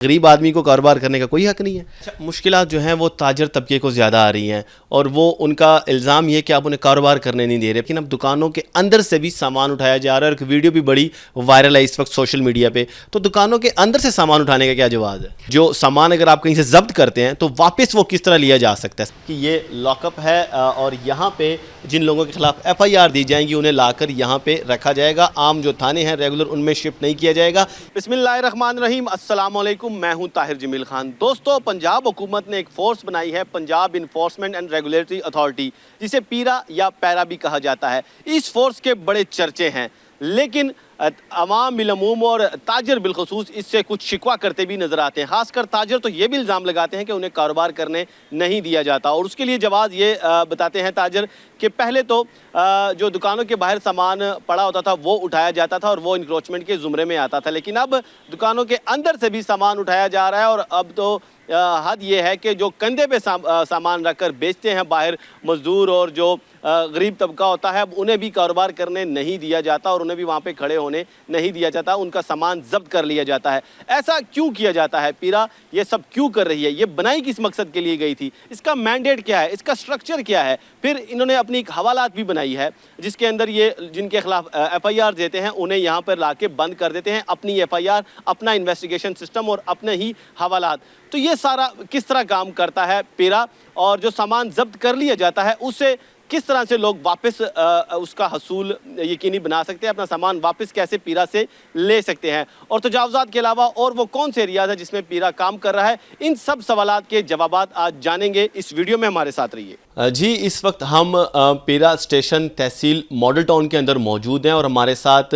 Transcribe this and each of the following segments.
غریب آدمی کو کاروبار کرنے کا کوئی حق نہیں ہے. مشکلات جو ہیں وہ تاجر طبقے کو زیادہ آ رہی ہیں اور وہ ان کا الزام یہ کہ آپ انہیں کاروبار کرنے نہیں دے رہے، لیکن اب دکانوں کے اندر سے بھی سامان اٹھایا جا رہا ہے. اور ایک ویڈیو بھی بڑی وائرل ہے اس وقت سوشل میڈیا پہ. تو دکانوں کے اندر سے سامان اٹھانے کا کیا جواز ہے؟ جو سامان اگر آپ کہیں سے ضبط کرتے ہیں تو واپس وہ کس طرح لیا جا سکتا ہے؟ کہ یہ لاک اپ ہے اور یہاں پہ جن لوگوں کے خلاف ایف آئی آر دی جائیں گی انہیں لا کر یہاں پہ رکھا جائے گا. عام جو تھانے ہیں ریگولر ان میں شفٹ نہیں کیا جائے گا. بسم اللہ الرحمن الرحیم. السلام علیکم، میں ہوں طاہر جمیل خان. دوستو، پنجاب حکومت نے ایک فورس بنائی ہے، Punjab enforcement and regulatory authority, جسے پیرا یا پیرا بھی کہا جاتا ہے. اس فورس کے بڑے چرچے ہیں، لیکن عوام بالعموم اور تاجر بالخصوص اس سے کچھ شکوہ کرتے بھی نظر آتے ہیں. خاص کر تاجر تو یہ بھی الزام لگاتے ہیں کہ انہیں کاروبار کرنے نہیں دیا جاتا، اور اس کے لیے جواز یہ بتاتے ہیں تاجر کہ پہلے تو جو دکانوں کے باہر سامان پڑا ہوتا تھا وہ اٹھایا جاتا تھا اور وہ انکروچمنٹ کے زمرے میں آتا تھا، لیکن اب دکانوں کے اندر سے بھی سامان اٹھایا جا رہا ہے. اور اب تو حد یہ ہے کہ جو کندھے پہ سامان رکھ کر بیچتے ہیں باہر مزدور اور جو غریب طبقہ ہوتا ہے، اب انہیں بھی کاروبار کرنے نہیں دیا جاتا اور انہیں بھی وہاں پہ کھڑے ہونے نہیں دیا جاتا، ان کا سامان ضبط کر لیا جاتا ہے. ایسا کیوں کیا جاتا ہے؟ پیرا یہ سب کیوں کر رہی ہے؟ یہ بنائی کس مقصد کے لیے گئی تھی؟ اس کا مینڈیٹ کیا ہے؟ اس کا سٹرکچر کیا ہے؟ پھر انہوں نے اپنی ایک حوالات بھی بنائی ہے جس کے اندر یہ جن کے خلاف ایف آئی آر دیتے ہیں انہیں یہاں پر لا کے بند کر دیتے ہیں. اپنی ایف آئی آر، اپنا انویسٹیگیشن سسٹم اور اپنے ہی حوالات. تو یہ سارا کس طرح کام کرتا ہے پیرا، اور جو سامان ضبط کر لیا جاتا ہے اسے کس طرح سے لوگ واپس اس کا حصول یقینی بنا سکتے ہیں، اپنا سامان واپس کیسے پیرا سے لے سکتے ہیں، اور تجاوزات کے علاوہ اور وہ کون سے ایریاز ہیں جس میں پیرا کام کر رہا ہے؟ ان سب سوالات کے جوابات آج جانیں گے. اس ویڈیو میں ہمارے ساتھ رہیے. جی، اس وقت ہم پیرا اسٹیشن تحصیل ماڈل ٹاؤن کے اندر موجود ہیں اور ہمارے ساتھ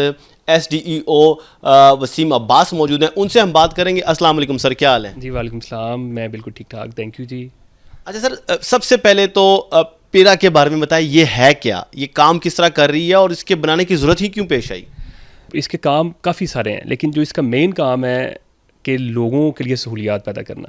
ایس ڈی ای او وسیم عباس موجود ہیں. ان سے ہم بات کریں گے. السلام علیکم سر، کیا حال ہے؟ جی وعلیکم السلام، میں بالکل ٹھیک ٹھاک، تھینک یو جی. اچھا سر، سب سے پہلے تو پیرا کے بارے میں بتائیں، یہ ہے کیا، یہ کام کس طرح کر رہی ہے اور اس کے بنانے کی ضرورت ہی کیوں پیش آئی؟ اس کے کام کافی سارے ہیں، لیکن جو اس کا مین کام ہے کہ لوگوں کے لیے سہولیات پیدا کرنا.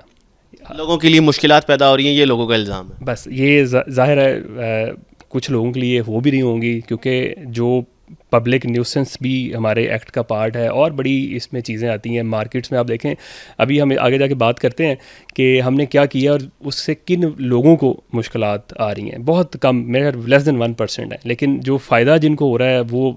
لوگوں کے لیے مشکلات پیدا ہو رہی ہیں، یہ لوگوں کا الزام ہے. بس یہ ظاہر ہے کچھ لوگوں کے لیے ہو بھی نہیں ہوں گی، کیونکہ جو پبلک نیوسنس بھی ہمارے ایکٹ کا پارٹ ہے اور بڑی اس میں چیزیں آتی ہیں. مارکیٹس میں آپ دیکھیں، ابھی ہم آگے جا کے بات کرتے ہیں کہ ہم نے کیا کیا اور اس سے کن لوگوں کو مشکلات آ رہی ہیں. بہت کم، میرے لیس دین 1% ہے، لیکن جو فائدہ جن کو ہو رہا ہے وہ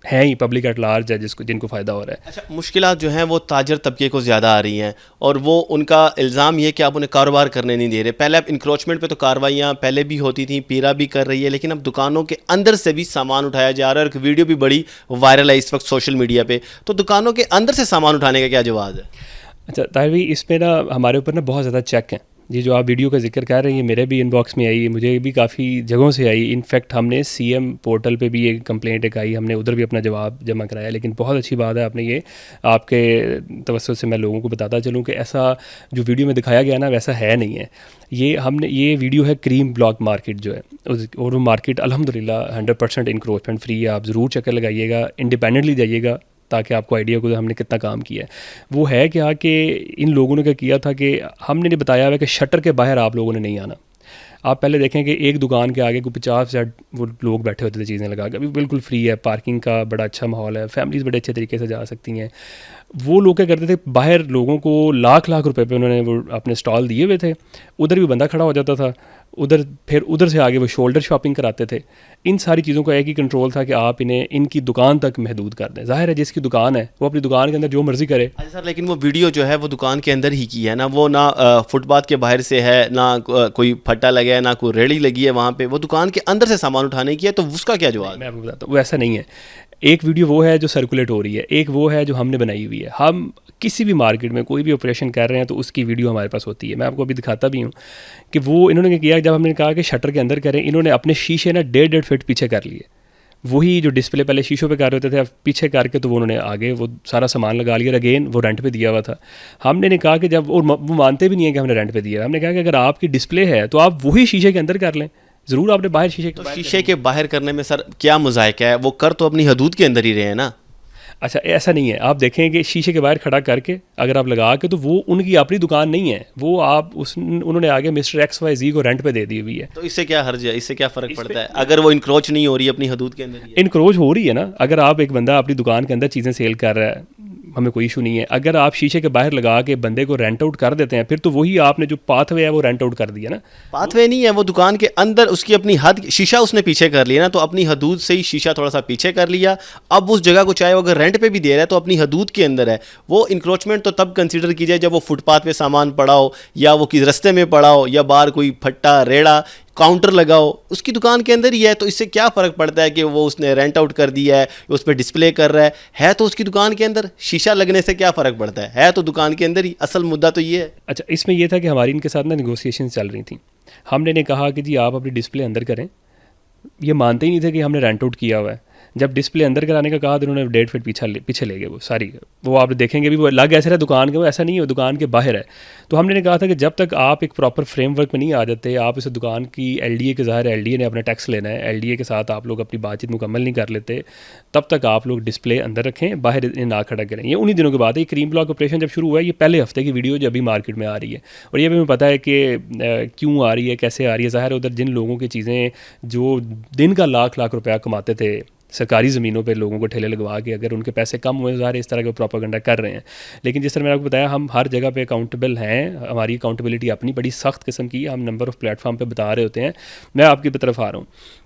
ہیں ہی پبلک ایٹ لارج ہے جن کو فائدہ ہو رہا ہے. اچھا، مشکلات جو ہیں وہ تاجر طبقے کو زیادہ آ رہی ہیں اور وہ ان کا الزام یہ کہ آپ انہیں کاروبار کرنے نہیں دے رہے. پہلے اب انکروچمنٹ پہ تو کارروائیاں پہلے بھی ہوتی تھیں، پیرا بھی کر رہی ہے، لیکن اب دکانوں کے اندر سے بھی سامان اٹھایا جا رہا ہے. اور ایک ویڈیو بھی بڑی وائرل ہے اس وقت سوشل میڈیا پہ. تو دکانوں کے اندر سے سامان اٹھانے کا کیا جواز ہے؟ اچھا طاہر بھائی، اس میں نا ہمارے اوپر نا بہت زیادہ چیک ہیں. جی جو آپ ویڈیو کا ذکر کر رہے ہیں، میرے بھی ان باکس میں آئی، مجھے بھی کافی جگہوں سے آئی. انفیکٹ ہم نے سی ایم پورٹل پہ بھی ایک کمپلینٹ ایک آئی، ہم نے ادھر بھی اپنا جواب جمع کرایا. لیکن بہت اچھی بات ہے، آپ نے یہ آپ کے توسط سے میں لوگوں کو بتاتا چلوں کہ ایسا جو ویڈیو میں دکھایا گیا نا ویسا ہے نہیں ہے. یہ ویڈیو ہے کریم بلاک مارکیٹ جو ہے، اور وہ مارکیٹ الحمدللہ 100% انکروچمنٹ فری ہے. آپ ضرور چکر لگائیے گا، انڈیپینڈنٹلی جائیے گا تاکہ آپ کو آئیڈیا کو ہم نے کتنا کام کیا ہے. وہ ہے کیا کہ ان لوگوں نے کیا کیا تھا کہ ہم نے بتایا ہوا کہ شٹر کے باہر آپ لوگوں نے نہیں آنا. آپ پہلے دیکھیں کہ ایک دکان کے آگے کوئی 50 وہ لوگ بیٹھے ہوتے تھے چیزیں لگا کے. ابھی بالکل فری ہے، پارکنگ کا بڑا اچھا ماحول ہے، فیملیز بڑے اچھے طریقے سے جا سکتی ہیں. وہ لوگ کیا کرتے تھے، باہر لوگوں کو لاکھ روپے پہ انہوں نے وہ اپنے اسٹال دیے ہوئے تھے، ادھر بھی بندہ کھڑا ہو جاتا تھا، پھر ادھر سے آگے وہ شولڈر شاپنگ کراتے تھے. ان ساری چیزوں کا ایک ہی کنٹرول تھا کہ آپ انہیں ان کی دکان تک محدود کر دیں. ظاہر ہے جس کی دکان ہے وہ اپنی دکان کے اندر جو مرضی کرے. اچھا سر، لیکن وہ ویڈیو جو ہے وہ دکان کے اندر ہی کی ہے نا، وہ نہ فٹ پاتھ کے باہر سے ہے، نہ کوئی پھٹا لگا ہے، نہ کوئی ریڑھی لگی ہے وہاں پہ. وہ دکان کے اندر سے سامان اٹھانے کی ہے، تو اس کا کیا جواب؟ میں آپ کو بتاتا ہوں، وہ ایسا نہیں ہے. ایک ویڈیو وہ ہے جو سرکولیٹ ہو رہی ہے، ایک وہ ہے جو ہم نے بنائی ہوئی ہے. ہم کسی بھی مارکیٹ میں کوئی بھی آپریشن کر رہے ہیں تو اس کی ویڈیو ہمارے پاس ہوتی ہے. میں آپ کو ابھی دکھاتا بھی ہوں کہ وہ انہوں نے کیا، جب ہم نے کہا کہ شٹر کے اندر کریں، انہوں نے اپنے شیشے نا 1.5 فٹ پیچھے کر لیے. وہی جو ڈسپلے پہلے شیشوں پہ کر رہے ہوتے تھے، پیچھے کر کے تو وہ انہوں نے آگے وہ سارا سامان لگا لیا. اگین وہ رینٹ پہ دیا ہوا تھا. ہم نے کہا کہ جب وہ مانتے بھی نہیں ہیں کہ ہم نے رینٹ پہ دیا، ہم نے کہا کہ اگر آپ کی ڈسپلے ہے تو آپ وہی شیشے کے اندر کر لیں. ضرور آپ نے باہر شیشے کے باہر کرنے میں سر کیا مذائقہ ہے؟ وہ کر تو اپنی حدود کے اندر ہی رہے ہیں نا. اچھا ایسا نہیں ہے، آپ دیکھیں کہ شیشے کے باہر کھڑا کر کے اگر آپ لگا کے، تو وہ ان کی اپنی دکان نہیں ہے، وہ انہوں نے آگے مسٹر XYZ کو رینٹ پہ دے دی ہوئی ہے. تو اس سے کیا حرج ہے؟ اس سے کیا فرق پڑتا ہے اگر وہ انکروچ نہیں ہو رہی اپنی حدود کے اندر؟ انکروچ ہو رہی ہے نا. اگر آپ ایک بندہ اپنی دکان کے اندر چیزیں سیل کر رہا ہے، ہمیں کوئی ایشو نہیں ہے. اگر آپ شیشے کے باہر لگا کے بندے کو رینٹ آؤٹ کر دیتے ہیں پھر تو وہی آپ نے جو پاتھ وے ہے وہ رینٹ آؤٹ کر دیا نا. پاتھ وے نہیں ہے, وہ دکان کے اندر اس کی اپنی حد, شیشہ اس نے پیچھے کر لیا نا, تو اپنی حدود سے ہی شیشہ تھوڑا سا پیچھے کر لیا. اب اس جگہ کو چاہے وہ اگر رینٹ پہ بھی دے رہا ہے تو اپنی حدود کے اندر ہے. وہ انکروچمنٹ تو تب کنسیڈر کی جائے جب وہ فٹ پاتھ پہ سامان پڑا ہو, یا وہ کسی رستے میں پڑا ہو, یا باہر کوئی پھٹا ریڑا کاؤنٹر لگا ہو, اس کی دکان کے اندر ہی ہے. تو اس سے کیا فرق پڑتا ہے کہ وہ اس نے رینٹ آؤٹ کر دیا ہے, اس پہ ڈسپلے کر رہا ہے تو اس کی دکان کے اندر. شیشہ لگنے سے کیا فرق پڑتا ہے تو دکان کے اندر ہی. اصل مدعا تو یہ ہے. اچھا, اس میں یہ تھا کہ ہماری ان کے ساتھ نا نیگوسیشن چل رہی تھیں. ہم نے کہا کہ جی آپ اپنی ڈسپلے اندر کریں. یہ مانتے ہی نہیں تھے کہ ہم نے رینٹ آؤٹ کیا ہوا ہے. جب ڈسپلے اندر کرانے کا کہا تو انہوں نے 1.5 فٹ پیچھے لے گئے. وہ ساری وہ آپ دیکھیں گے بھی وہ لگ ایسے رہا دکان کے, وہ ایسا نہیں ہے, وہ دکان کے باہر ہے. تو ہم نے کہا تھا کہ جب تک آپ ایک پراپر فریم ورک میں نہیں آ جاتے, آپ اسے دکان کی LDA کے ظاہر ہے LDA نے اپنا ٹیکس لینا ہے, LDA کے ساتھ آپ لوگ اپنی بات چیت مکمل نہیں کر لیتے, تب تک آپ لوگ ڈسپلے اندر رکھیں, باہر نہ کھڑا کریں. یہ انہی دنوں کی بات ہے. یہ کریم بلاک آپریشن جب شروع ہوا ہے, یہ پہلے ہفتے کی ویڈیو جو ابھی مارکیٹ میں آ رہی ہے, اور یہ بھی ہمیں پتہ ہے کہ کیوں آ رہی ہے, کیسے آ رہی ہے. ظاہر ہے ادھر جن لوگوں کی چیزیں جو دن کا لاکھ روپیہ کماتے تھے سرکاری زمینوں پہ لوگوں کو ٹھیلے لگوا کے, اگر ان کے پیسے کم ہوئے ظاہر اس طرح کا پروپیگنڈا کر رہے ہیں. لیکن جس طرح میں نے آپ کو بتایا, ہم ہر جگہ پہ اکاؤنٹیبل ہیں. ہماری اکاؤنٹیبلٹی اپنی بڑی سخت قسم کی ہے. ہم نمبر آف پلیٹ فارم پہ بتا رہے ہوتے ہیں. میں آپ کی طرف آ رہا ہوں.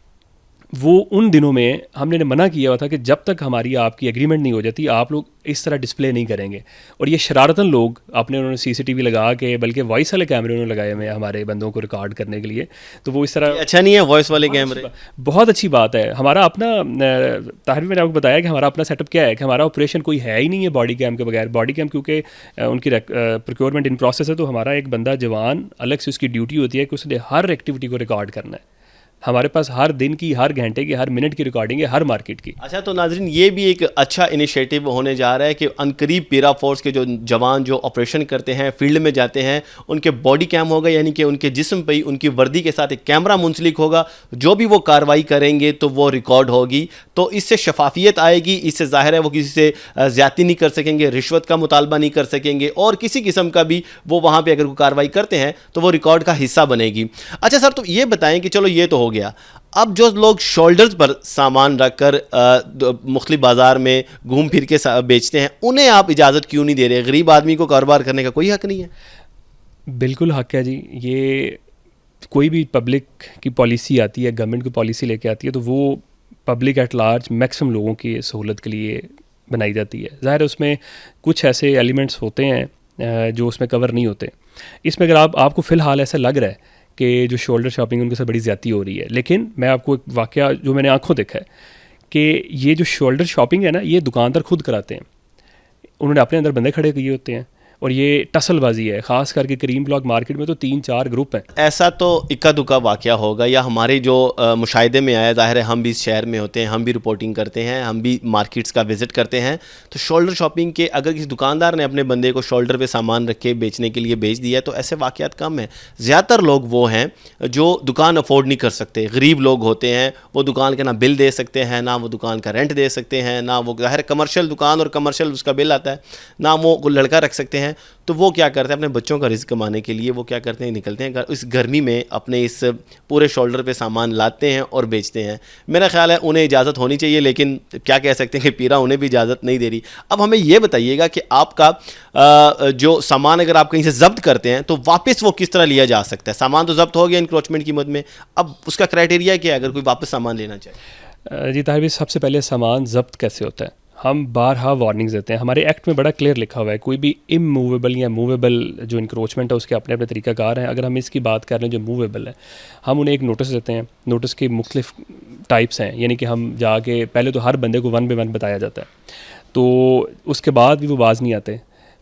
وہ ان دنوں میں ہم نے منع کیا ہوا تھا کہ جب تک ہماری آپ کی ایگریمنٹ نہیں ہو جاتی آپ لوگ اس طرح ڈسپلے نہیں کریں گے. اور یہ شرارتاً لوگ اپنے انہوں نے CCTV لگا کے, بلکہ وائس والے کیمرے انہوں نے لگائے ہوئے ہیں ہمارے بندوں کو ریکارڈ کرنے کے لیے. تو وہ اس طرح اچھا نہیں ہے وائس والے کیمرے, بہت اچھی بات ہے. ہمارا اپنا طاہر میں نے آپ کو بتایا کہ ہمارا اپنا سیٹ اپ کیا ہے کہ ہمارا آپریشن کوئی ہے ہی نہیں ہے باڈی کیم کے بغیر. باڈی کیم کیونکہ ان کی پروکیورمنٹ ان پروسیس ہے, تو ہمارا ایک بندہ جوان الگ سے اس کی ڈیوٹی ہوتی ہے کہ اس نے ہر ایکٹیویٹی کو ریکارڈ کرنا ہے. ہمارے پاس ہر دن کی, ہر گھنٹے کی, ہر منٹ کی ریکارڈنگ ہے, ہر مارکیٹ کی. اچھا تو ناظرین یہ بھی ایک اچھا انیشیٹو ہونے جا رہا ہے کہ عنقریب پیرا فورس کے جو جوان جو آپریشن کرتے ہیں, فیلڈ میں جاتے ہیں, ان کے باڈی کیم ہوگا, یعنی کہ ان کے جسم پہ ان کی وردی کے ساتھ ایک کیمرہ منسلک ہوگا. جو بھی وہ کارروائی کریں گے تو وہ ریکارڈ ہوگی. تو اس سے شفافیت آئے گی. اس سے ظاہر ہے وہ کسی سے زیادتی نہیں کر سکیں گے, رشوت کا مطالبہ نہیں کر سکیں گے, اور کسی قسم کا بھی وہ وہاں پہ اگر کوئی کارروائی کرتے ہیں تو وہ ریکارڈ کا حصہ بنے گی. اچھا سر, تو یہ بتائیں کہ چلو یہ تو ہو گیا, اب جو لوگ شولڈرز پر سامان رکھ کر مختلف بازار میں گھوم پھر کے بیچتے ہیں, انہیں آپ اجازت کیوں نہیں دے رہے؟ غریب آدمی کو کاروبار کرنے کا کوئی حق نہیں ہے؟ بالکل حق ہے جی. یہ کوئی بھی پبلک کی پالیسی آتی ہے, گورنمنٹ کی پالیسی لے کے آتی ہے, تو وہ پبلک ایٹ لارج میکسیمم لوگوں کی سہولت کے لیے بنائی جاتی ہے. ظاہر ہے اس میں کچھ ایسے ایلیمنٹس ہوتے ہیں جو اس میں کور نہیں ہوتے. اس میں اگر آپ کو فی الحال ایسا لگ رہا ہے کہ جو شولڈر شاپنگ ان کے ساتھ بڑی زیادتی ہو رہی ہے, لیکن میں آپ کو ایک واقعہ جو میں نے آنکھوں دیکھا ہے کہ یہ جو شولڈر شاپنگ ہے نا, یہ دکاندار خود کراتے ہیں. انہوں نے اپنے اندر بندے کھڑے کیے ہوتے ہیں, اور یہ ٹسل بازی ہے. خاص کر کے کریم بلاک مارکیٹ میں تو 3-4 گروپ ہیں. ایسا تو اکا دکا واقعہ ہوگا یا ہمارے جو مشاہدے میں آیا, ظاہر ہے ہم بھی اس شہر میں ہوتے ہیں, ہم بھی رپورٹنگ کرتے ہیں, ہم بھی مارکیٹس کا وزٹ کرتے ہیں. تو شولڈر شاپنگ کے اگر کسی دکاندار نے اپنے بندے کو شولڈر پہ سامان رکھ کے بیچنے کے لیے بیچ دیا ہے تو ایسے واقعات کم ہیں. زیادہ تر لوگ وہ ہیں جو دکان افورڈ نہیں کر سکتے, غریب لوگ ہوتے ہیں. وہ دکان کا نہ بل دے سکتے ہیں, نہ وہ دکان کا رینٹ دے سکتے ہیں, نہ وہ ظاہر کمرشل دکان اور کمرشل اس کا بل آتا ہے, نہ وہ لڑکا رکھ سکتے ہیں. تو وہ کیا کرتے ہیں اپنے بچوں کا رزق کمانے کے لیے, وہ کیا کرتے ہیں نکلتے ہیں اس گرمی میں اپنے اس پورے شولڈر پہ سامان لاتے ہیں اور بیچتے ہیں. میرا خیال ہے انہیں اجازت ہونی چاہیے, لیکن کیا کہہ سکتے ہیں کہ پیرا انہیں بھی اجازت نہیں دے رہی. اب ہمیں یہ بتائیے گا کہ آپ کا جو سامان اگر آپ کہیں سے ضبط کرتے ہیں تو واپس وہ کس طرح لیا جا سکتا ہے؟ سامان تو ضبط ہو گیا انکروچمنٹ کی مد میں, اب اس کا کرائٹیریا کیا ہے اگر کوئی واپس سامان لینا چاہے؟ جی طاہر, سب سے پہلے سامان ضبط کیسے ہوتا ہے؟ ہم بارہا وارننگز دیتے ہیں. ہمارے ایکٹ میں بڑا کلیئر لکھا ہوا ہے, کوئی بھی اموویبل یا موویبل جو انکروچمنٹ ہے اس کے اپنے طریقہ کار ہیں. اگر ہم اس کی بات کر رہے ہیں جو موویبل ہے, ہم انہیں ایک نوٹس دیتے ہیں. نوٹس کی مختلف ٹائپس ہیں, یعنی کہ ہم جا کے پہلے تو ہر بندے کو 1 by 1 بتایا جاتا ہے, تو اس کے بعد بھی وہ باز نہیں آتے.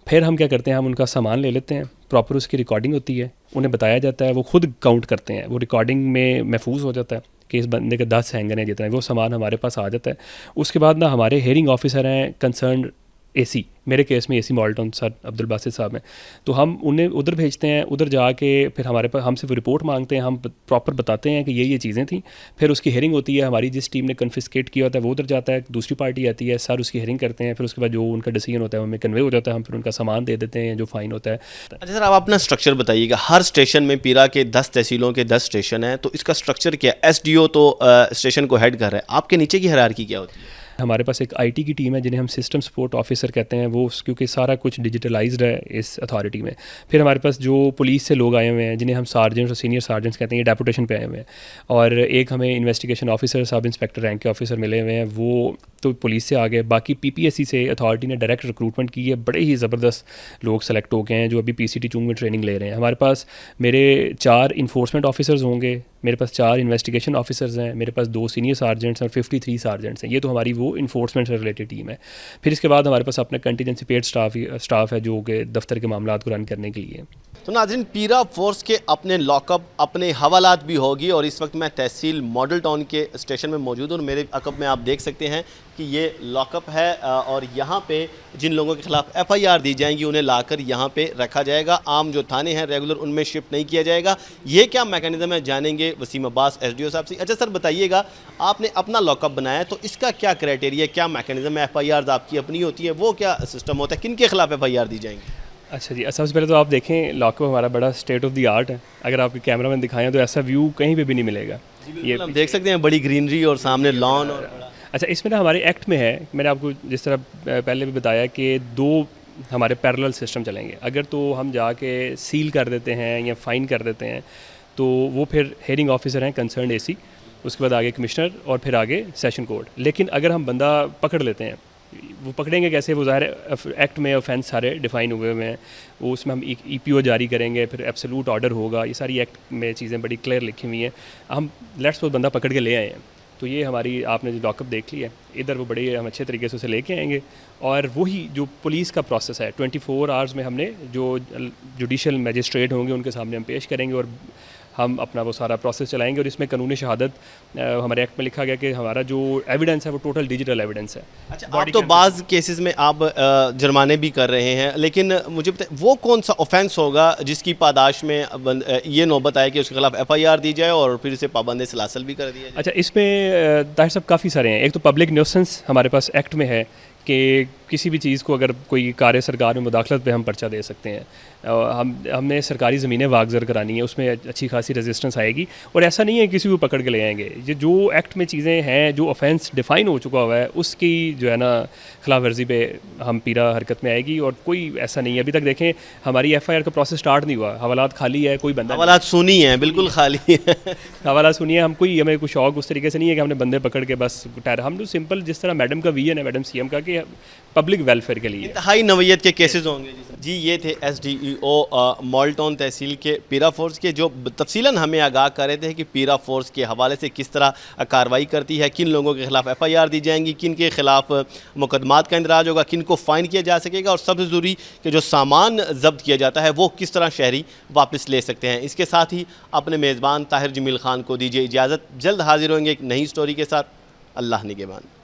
پھر ہم کیا کرتے ہیں, ہم ان کا سامان لے لیتے ہیں, پراپر اس کی ریکارڈنگ ہوتی ہے, انہیں بتایا جاتا ہے, وہ خود کاؤنٹ کرتے ہیں, وہ ریکارڈنگ میں محفوظ ہو جاتا ہے کہ اس بندے کے 10 ہینگر ہیں جتنے, وہ سامان ہمارے پاس آ جاتا ہے. اس کے بعد نا ہمارے ہیئرنگ آفیسر ہیں کنسرنڈ AC, میرے کیس میں AC مالٹن سر عبدالباسط صاحب ہیں, تو ہم انہیں ادھر بھیجتے ہیں. ادھر جا کے پھر ہمارے پاس ہم سے وہ رپورٹ مانگتے ہیں, ہم پراپر بتاتے ہیں کہ یہ چیزیں تھیں. پھر اس کی ہیئرنگ ہوتی ہے, ہماری جس ٹیم نے کنفسکیٹ کیا ہوتا ہے وہ ادھر جاتا ہے, دوسری پارٹی آتی ہے, سر اس کی ہیئرنگ کرتے ہیں. پھر اس کے بعد جو ان کا ڈیسیجن ہوتا ہے ہمیں کنوے ہو جاتا ہے, ہم پھر ان کا سامان دے دیتے ہیں جو فائن ہوتا ہے. اچھا سر, آپ اپنا اسٹرکچر بتائیے گا. ہر اسٹیشن میں پیرا کے 10 تحصیلوں کے 10 اسٹیشن ہیں, تو اس کا اسٹرکچر کیا ہے؟ SDO تو اسٹیشن کو ہیڈ کر رہا ہے, آپ کے نیچے کی ہیرارکی کیا ہوتی ہے؟ ہمارے پاس ایک IT کی ٹیم ہے جنہیں ہم سسٹم سپورٹ آفیسر کہتے ہیں. وہ کیونکہ سارا کچھ ڈیجیٹلائزڈ ہے اس اتھارٹی میں. پھر ہمارے پاس جو پولیس سے لوگ آئے ہوئے ہیں جنہیں ہم سارجنٹس اور سینئر سارجنٹس کہتے ہیں, یہ ڈیپوٹیشن پہ آئے ہوئے ہیں. اور ایک ہمیں انویسٹیگیشن آفیسر, سب انسپیکٹر رینک کے آفیسر ملے ہوئے ہیں, وہ تو پولیس سے آگے. باقی PPSC سے اتھارٹی نے ڈائریکٹ ریکروٹمنٹ کی ہے, بڑے ہی زبردست لوگ سلیکٹ ہو گئے ہیں جو ابھی PCT 2 میں ٹریننگ لے رہے ہیں. ہمارے پاس میرے 4 انفورسمنٹ آفیسرز ہوں گے, میرے پاس 4 انویسٹیگیشن آفیسرز ہیں, میرے پاس 2 سینئر سارجنٹس اور 53 سارجنٹس ہیں. یہ تو ہماری وہ انفورسمنٹ سے ریلیٹڈ ٹیم ہے. پھر اس کے بعد ہمارے پاس اپنا کنٹینجنسی پیڈ اسٹاف ہے جو کہ دفتر کے معاملات کو رن کرنے کے لیے. تو ناظرین, پیرا فورس کے اپنے لاک اپ, اپنے حوالات بھی ہوگی, اور اس وقت میں تحصیل ماڈل ٹاؤن کے اسٹیشن میں موجود ہوں. میرے عقب میں آپ دیکھ سکتے ہیں کہ یہ لاک اپ ہے, اور یہاں پہ جن لوگوں کے خلاف FIR دی جائیں گی انہیں لا کر یہاں پہ رکھا جائے گا. عام جو تھانے ہیں ریگولر ان میں شفٹ نہیں کیا جائے گا. یہ کیا میکانزم ہے جانیں گے وسیم عباس SDO صاحب سے. اچھا سر بتائیے گا, آپ نے اپنا لاک اپ بنایا ہے تو اس کا کیا کرائٹیریا, کیا میکانزم ہے؟ FIRs آپ کی اپنی ہوتی ہے, وہ کیا سسٹم ہوتا ہے, کن کے خلاف FIR دی جائیں گی؟ اچھا جی, سب سے پہلے تو آپ دیکھیں لاک اپ ہمارا بڑا اسٹیٹ آف دی آرٹ ہے. اگر آپ کے کیمرہ مین دکھائیں تو ایسا ویو کہیں پہ بھی نہیں ملے گا. یہ ہم دیکھ سکتے ہیں, بڑی گرینری اور سامنے لان. اور اچھا, اس میں نا ہمارے ایکٹ میں ہے, میں نے آپ کو جس طرح پہلے بھی بتایا کہ 2 ہمارے پیرلل سسٹم چلیں گے. اگر تو ہم جا کے سیل کر دیتے ہیں یا فائن کر دیتے ہیں تو وہ پھر ہیئرنگ آفیسر ہیں کنسرنڈ AC, اس کے بعد آگے کمشنر اور پھر آگے سیشن کورٹ. لیکن اگر ہم بندہ پکڑ لیتے ہیں, وہ پکڑیں گے کیسے؟ وہ ظاہر ایکٹ میں آفینس سارے ڈیفائن ہوئے ہوئے ہیں. وہ اس میں ہم EPO جاری کریں گے, پھر ایبسولوٹ آرڈر ہوگا. یہ ساری ایکٹ میں چیزیں بڑی کلیئر لکھی ہوئی ہیں. ہم لیٹس سپوز بندہ پکڑ کے لے آئے ہیں, تو یہ ہماری آپ نے جو لاک اپ دیکھ لی ہے ادھر, وہ بڑے ہم اچھے طریقے سے اسے لے کے آئیں گے. اور وہی جو پولیس کا پروسیس ہے 24 آورز میں ہم نے جو جوڈیشل میجسٹریٹ ہوں گے ان کے سامنے ہم پیش کریں گے, اور ہم اپنا وہ سارا پروسیس چلائیں گے. اور اس میں قانون شہادت ہمارے ایکٹ میں لکھا گیا کہ ہمارا جو ایویڈنس ہے وہ ٹوٹل ڈیجیٹل ایویڈنس ہے. اچھا, آپ تو بعض کیسز میں آپ جرمانے بھی کر رہے ہیں, لیکن مجھے بتائیں وہ کون سا آفینس ہوگا جس کی پاداش میں یہ نوبت آئے کہ اس کے خلاف FIR دی جائے اور پھر اسے پابند سلاسل بھی کر دیا جائے؟ اچھا, اس میں طاہر صاحب کافی سارے ہیں. ایک تو پبلک نیوسنس ہمارے پاس ایکٹ میں ہے کہ کسی بھی چیز کو اگر کوئی کار سرکار میں مداخلت پہ ہم پرچہ دے سکتے ہیں. ہم نے سرکاری زمینیں واگزر کرانی ہیں, اس میں اچھی خاصی ریزسٹنس آئے گی. اور ایسا نہیں ہے کسی کو پکڑ کے لے آئیں گے. یہ جو ایکٹ میں چیزیں ہیں, جو آفینس ڈیفائن ہو چکا ہوا ہے, اس کی جو ہے نا خلاف ورزی پہ ہم پیرا حرکت میں آئے گی. اور کوئی ایسا نہیں ہے, ابھی تک دیکھیں ہماری FIR کا پروسیس سٹارٹ نہیں ہوا, حوالات خالی ہے, کوئی بندہ حوالات سنی ہیں, بالکل خالی ہے. حوالات سنیے, ہم ہمیں کوئی شوق اس طریقے سے نہیں ہے کہ ہم نے بندے پکڑ کے بس ہم تو سمپل جس طرح میڈم کا ویژن ہے, میڈم CM کا, کہ پبلک ویلفیئر کے لیے انتہائی نوعیت کے کیسز ہوں گے. جی یہ تھے SDO ماڈل ٹاؤن تحصیل کے پیرا فورس کے, جو تفصیلاً ہمیں آگاہ کر رہے تھے کہ پیرا فورس کے حوالے سے کس طرح کارروائی کرتی ہے, کن لوگوں کے خلاف FIR دی جائیں گی, کن کے خلاف مقدمات کا اندراج ہوگا, کن کو فائن کیا جا سکے گا, اور سب سے ضروری کہ جو سامان ضبط کیا جاتا ہے وہ کس طرح شہری واپس لے سکتے ہیں. اس کے ساتھ ہی اپنے میزبان طاہر جمیل خان کو دیجیے اجازت. جلد حاضر ہوئیں گے ایک نئی سٹوری کے ساتھ. اللہ نگہبان.